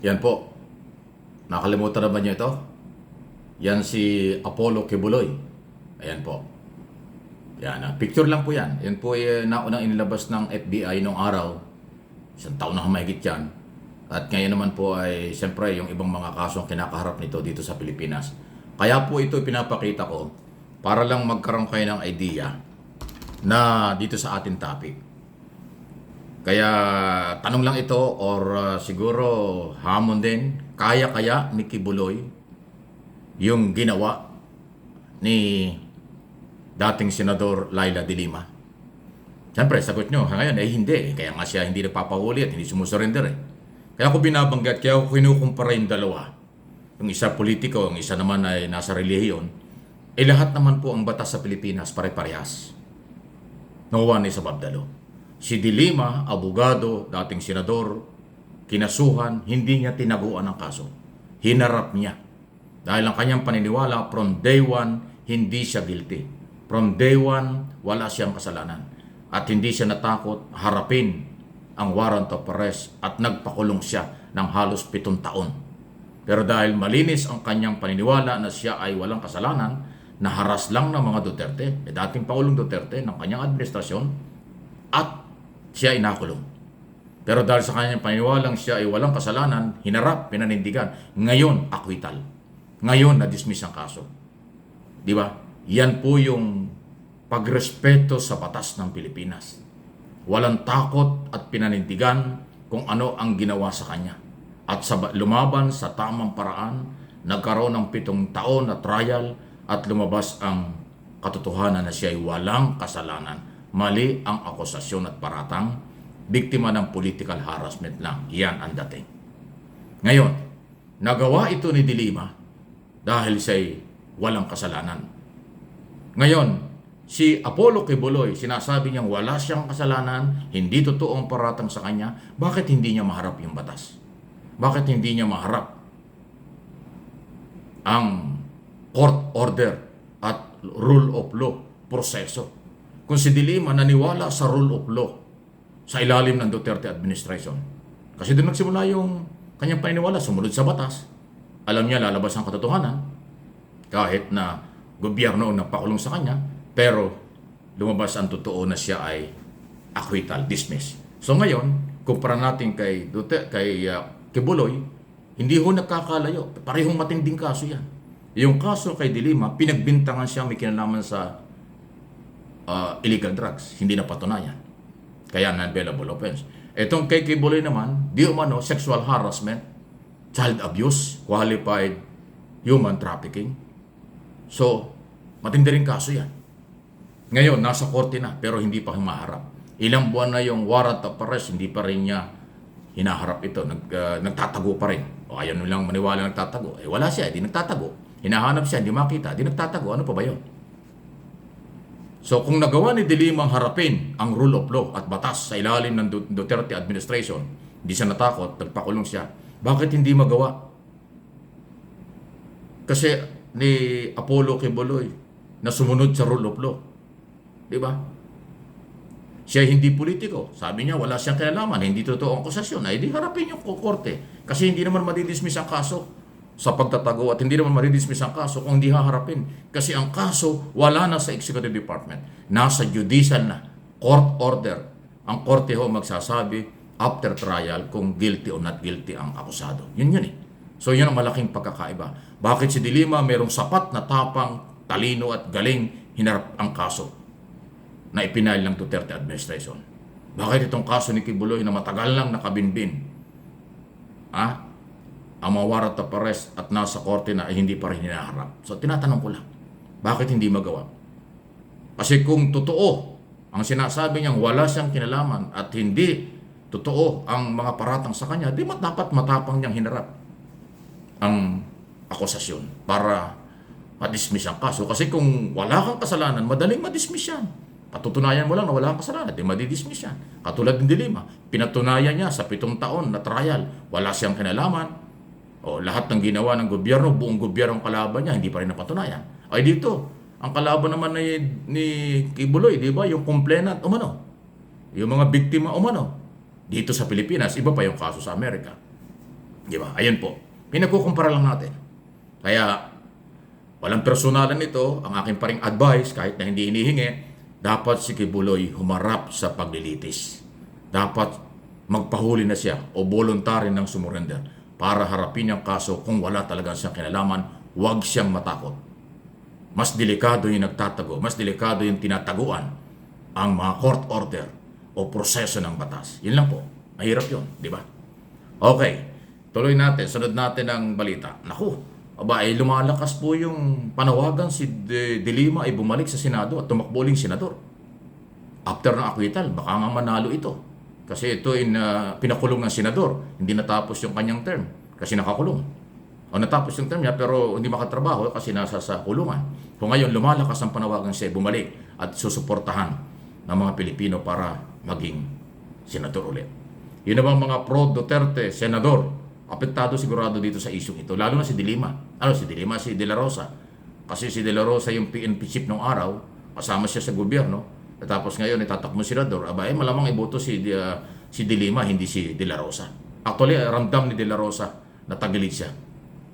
Yan po. Nakalimutan naman niyo ito? Yan si Apollo Kibuloy. Ayan po. Yan. Picture lang po yan. Yan po ay naunang inilabas ng FBI noong araw. Isang taon na mahigit yan. At ngayon naman po ay siyempre yung ibang mga kaso ang kinakaharap nito dito sa Pilipinas. Kaya po ito pinapakita ko para lang magkaroon kayo ng idea na dito sa ating topic. Kaya tanong lang ito or siguro hamon din, kaya ni Kibuloy yung ginawa ni dating Senador Laila de Lima? Siyempre, sagot nyo, ngayon ay hindi. Kaya nga siya hindi nagpapahuli at hindi sumusurrender eh. Kaya ako binabanggit, kaya ako kinukumpara yung dalawa. Yung isa politiko, yung isa naman ay nasa relihiyon. Eh lahat naman po ang batas sa Pilipinas pare-parehas. No one is above the law. Si de Lima, abogado, dating senador, kinasuhan, hindi niya tinaguan ang kaso. Hinarap niya. Dahil ang kanyang paniniwala, from day one, hindi siya guilty. From day one, wala siyang kasalanan. At hindi siya natakot harapin ang warrant of arrest at nagpakulong siya ng halos 7 taon. Pero dahil malinis ang kanyang paniniwala na siya ay walang kasalanan, naharas lang ng mga Duterte, dating Pangulong Duterte ng kanyang administrasyon, at siya ay nakulong. Pero dahil sa kanyang paniniwalang siya ay walang kasalanan, hinarap, pinanindigan. Ngayon, acquittal. Ngayon, na-dismiss ang kaso. Di ba? Yan po yung pagrespeto sa batas ng Pilipinas. Walang takot at pinanindigan kung ano ang ginawa sa kanya. At lumaban sa tamang paraan, nagkaroon ng 7 taon na trial at lumabas ang katotohanan na siya ay walang kasalanan. Mali ang akusasyon at paratang, biktima ng political harassment lang. Yan ang dating. Ngayon, nagawa ito ni de Lima dahil siya'y walang kasalanan. Ngayon, si Apollo Kibuloy, sinasabi niyang wala siyang kasalanan, hindi totoo ang paratang sa kanya. Bakit hindi niya maharap yung batas? Bakit hindi niya maharap ang court order at rule of law proseso? Kung si de Lima naniwala sa rule of law sa ilalim ng Duterte administration, kasi doon nagsimula yung kanyang paniniwala, sumunod sa batas. Alam niya lalabas ang katotohanan kahit na gobyerno ang nagpakulong sa kanya, pero lumabas ang totoo na siya ay acquittal, dismiss. So ngayon, kumpara natin kay Kibuloy, hindi ho nagkakalayo. Parehong matinding kaso yan. Yung kaso kay de Lima, pinagbintangan siya may kinalaman sa illegal drugs. Hindi na patunayan. Kaya non-bailable offense. Itong kay Kibuloy naman, di umano, sexual harassment, child abuse, qualified human trafficking. So, matindi rin kaso yan. Ngayon, nasa korte na, pero hindi pa humaharap. Ilang buwan na yung warrant of arrest, hindi pa rin niya hinaharap ito. Nagtatago pa rin. O ayaw nilang maniwala nagtatago. Eh wala siya, hindi nagtatago. Hinahanap siya, hindi makita, hindi nagtatago. Ano pa ba yun? So kung nagawa ni de Lima harapin ang rule of law at batas sa ilalim ng Duterte administration, hindi siya natakot, nagpakulong siya. Bakit hindi magawa? Kasi ni Apollo Kibuloy na sumunod sa rule of law. Di ba? Siya hindi politiko. Sabi niya wala siyang kinalaman, hindi totoo ang akusasyon. Ay di harapin yung korte. Kasi hindi naman madidismiss ang kaso sa pagtatago at hindi naman madidismiss ang kaso kung hindi haharapin. Kasi ang kaso wala na sa executive department. Nasa judicial na. Court order. Ang korte ho magsasabi after trial kung guilty o not guilty ang akusado. Yun eh. So yun ang malaking pagkakaiba. Bakit si de Lima mayroong sapat na tapang, talino at galing hinarap ang kaso na ipinail ng Duterte administration? Bakit itong kaso ni Kibuloy na matagal lang nakabinbin? Ang mga warrant of arrest at nasa korte na ay hindi pa rin hinaharap. So tinatanong ko lang, bakit hindi magawa? Kasi kung totoo ang sinasabi niyang wala siyang kinalaman at hindi totoo ang mga paratang sa kanya, di dapat matapang niyang hinarap ang akusasyon para ma-dismiss ang kaso. Kasi kung wala kang kasalanan, madaling ma-dismiss yan. Patutunayan mo lang na wala kang kasalanan, di ma-dismiss yan. Katulad ng de Lima, pinatunayan niya sa 7 taon na trial, wala siyang kinalaman. O lahat ng ginawa ng gobyerno, buong gobyerno ang kalaban niya, hindi pa rin napatunayan. Ay dito, ang kalaban naman ni Kibuloy, di ba? Yung complainant, umano. Yung mga biktima, umano. Dito sa Pilipinas, iba pa yung kaso sa Amerika. Di ba? Ayun po. Pinagkukumpara lang natin. Kaya, walang personalan nito. Ang aking paring advice, kahit na hindi hinihingi, dapat si Kibuloy humarap sa paglilitis. Dapat magpahuli na siya o voluntary ng sumurrender para harapin ang kaso kung wala talaga siyang kinalaman. Huwag siyang matakot. Mas delikado yung nagtatago, mas delikado yung tinataguan ang mga court order o proseso ng batas. Yun lang po. Mahirap yun, di ba? Okay, tuloy natin. Sunod natin ang balita. Naku, lumalakas po yung panawagan si De Lima ay bumalik sa Senado at tumakbo uling senador. After ng acquittal, baka nga manalo ito. Kasi ito pinakulong ng senador. Hindi natapos yung kanyang term kasi nakakulong. O natapos yung term niya pero hindi makatrabaho kasi nasa sa kulungan. Kung ngayon lumalakas ang panawagan siya bumalik at susuportahan ng mga Pilipino para maging senador ulit. Yun naman mga pro-Duterte, senador, apektado sigurado dito sa isyong ito. Lalo na si De Lima. Si De Lima, si De La Rosa. Kasi si De La Rosa yung PNP chief nung araw, kasama siya sa gobyerno. At tapos ngayon itatakbo senador. Malamang iboto si De Lima, hindi si De La Rosa. Actually, ramdam ni De La Rosa na tagilid siya.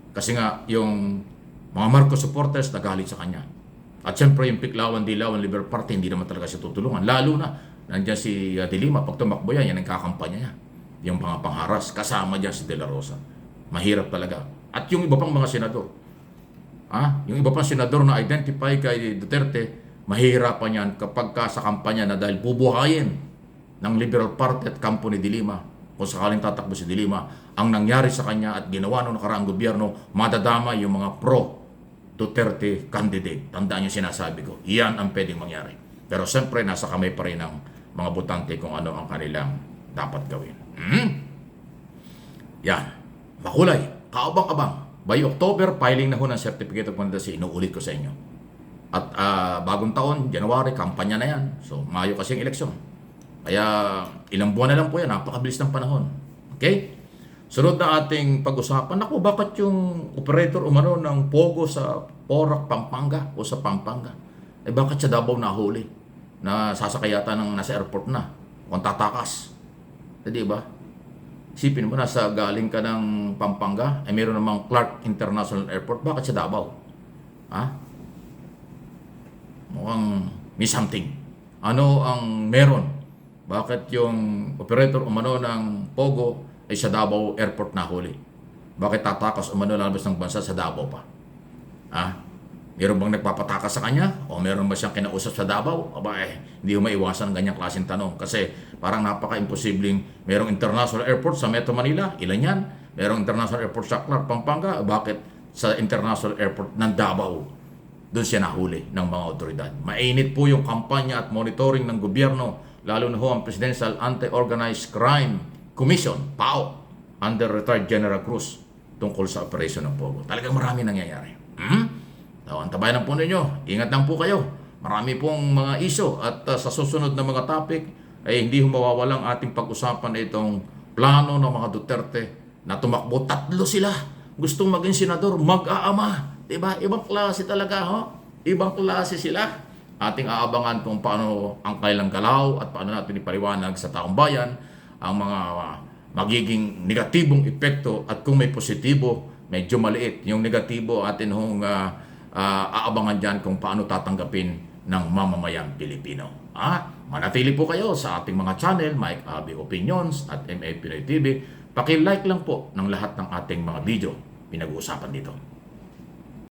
Kasi nga, yung mga Marcos supporters nagalit sa kanya. At syempre, yung Dilawan, Liberal Party, hindi naman talaga siya tutulungan. Lalo na, nandiyan si De Lima, pag tumakbo yan ang kakampanya niya. Yung mga pangharas, kasama dyan si De La Rosa. Mahirap talaga. At yung iba pang mga senador. Yung iba pang senador na identify kay Duterte, mahihirapan yan kapag sa kampanya na dahil bubuhayin ng Liberal Party at kampo ni De Lima, kung sakaling tatakbo si De Lima, ang nangyari sa kanya at ginawa noong nakaraang gobyerno, madadama yung mga pro-Duterte candidate. Tandaan yung sinasabi ko. Yan ang pwedeng mangyari. Pero siyempre, nasa kamay pa rin ng mga botante kung ano ang kanilang dapat gawin. Yan. Makulay. Kaabang-abang. By October, filing na ho ng Certificate of Candidacy. Inuulit ko sa inyo. At bagong taon, January, kampanya na yan. So, Mayo kasi ang eleksyon. Kaya ilang buwan na lang po yan, napakabilis ng panahon. Okay? Sunod na ating pag-usapan, naku, bakit yung operator umano ng Pogo sa Porac, Pampanga o sa Pampanga? Bakit sa Davao nahuli? Na sasakay yata ng nasa airport na. Kung tatakas. Di ba? Isipin mo, nasa galing ka ng Pampanga, meron namang Clark International Airport, bakit sa Davao? Mukhang may something. Ano ang meron? Bakit yung operator umano ng Pogo ay sa Davao Airport nahuli? Bakit tatakas umano lalabas ng bansa sa Davao pa? Meron bang nagpapatakas sa kanya? O meron ba siyang kinausap sa Davao? Hindi mo maiwasan ang ganyang klaseng tanong. Kasi parang napaka-imposibleng merong international airport sa Metro Manila. Ilan yan? Merong international airport sa Clark, Pampanga. Bakit sa international airport ng Davao doon siya nahuli ng mga otoridad? Mainit po yung kampanya at monitoring ng gobyerno, lalo na ho ang Presidential Anti-Organized Crime Commission, PAO, under retired General Cruz, tungkol sa operasyon ng Pogo. Talagang marami nangyayari. So, antabayan lang po ninyo. Ingat lang po kayo. Marami pong mga isyo at sa susunod na mga topic ay hindi mawawalang ating pag-usapan itong plano ng mga Duterte na tumakbo. 3 sila. Gustong maging senador, mag-aama. Diba? Ibang klase talaga, ho? Ibang klase sila. Ating aabangan kung paano ang kailang galaw at paano natin ipaliwanag sa taong bayan ang mga magiging negatibong epekto at kung may positibo, medyo maliit. Yung negatibo atin hong aabangan dyan kung paano tatanggapin ng mamamayang Pilipino. Manatili po kayo sa ating mga channel, Mike Abby Opinions at MA Pinoy TV. Paki-like lang po ng lahat ng ating mga video pinag-uusapan dito.